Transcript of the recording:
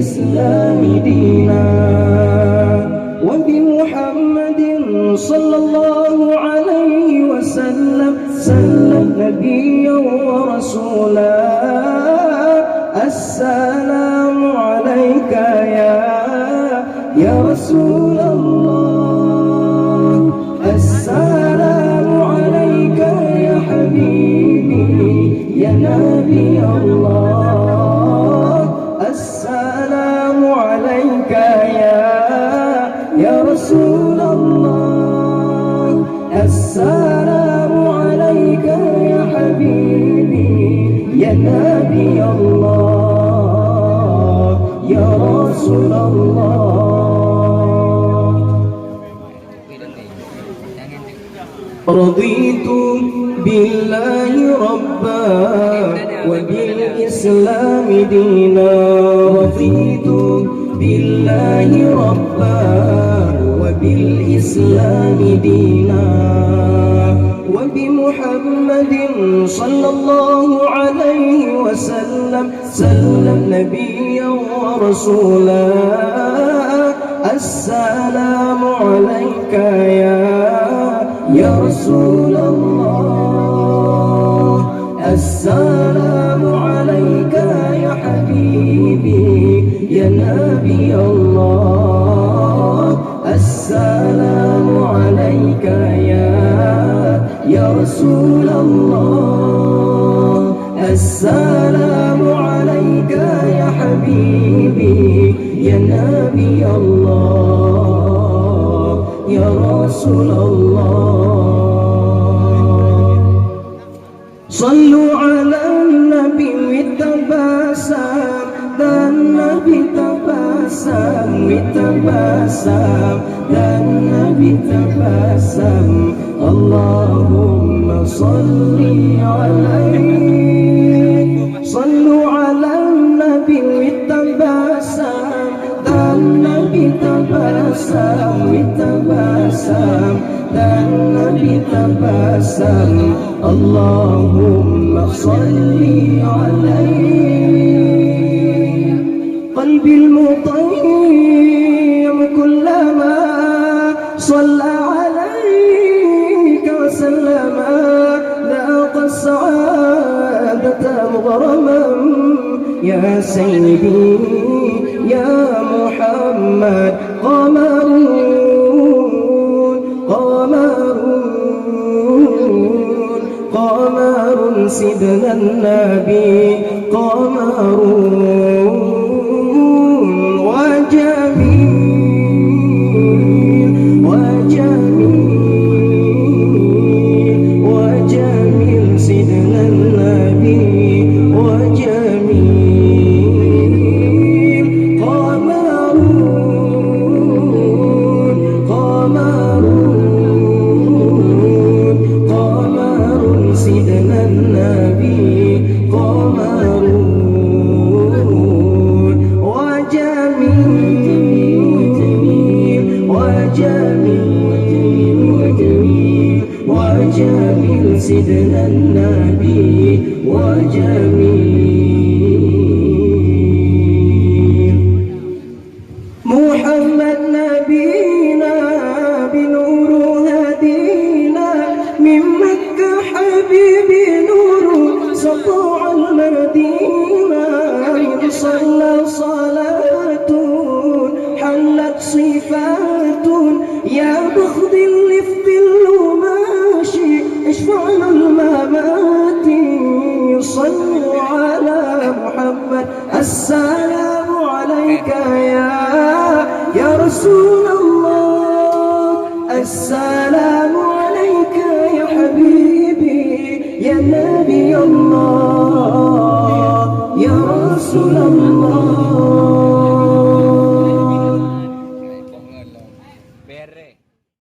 وبالإسلام دينا وبمحمد صلى الله عليه وسلم نبيا ورسولا. السلام عليك يا رسول الله، السلام عليك يا حبيبي يا نبي الله، السلام عليك يا رسول الله، السلام عليك يا حبيبي يا نبي الله يا رسول الله. رضيت بالله ربا وبالإسلام دينا، رضيت بالله ربا وبالإسلام دينا وبمحمد صلى الله عليه وسلم نبيا ورسولا. السلام عليك يا رسول الله، السلام عليك يا حبيبي يا نبي الله، السلام عليك يا رسول الله، السلام عليك يا حبيبي يا نبي الله يا رسول الله. صلوا على النبي تبسم، ده النبي تبسم وتبسم، ده النبي تبسم. اللهم صل عليه، صلوا على النبي تبسم، ده النبي تبسم وتبسم، ده النبي تبسم. اللهم صل عليه. قلبي المطيب كلما صلى عليك وسلم ذاق السعادة مغرما. يا سيدي يا محمد قمر سيدنا النبي قمر وجميل سيدنا النبي وجميل قمر سيدنا النبي قمر وجميل سيدنا النبي وجميل. محمد نبينا بنور هدينا من مكة حبيبي نور سطوع المدينة. صلى صلاة حلت صفات يا بخت اللفت الماشي اشفع له الممات. صلوا على محمد. السلام عليك يا رسول الله، السلام عليك يا حبيبي يا نبي الله يا رسول الله.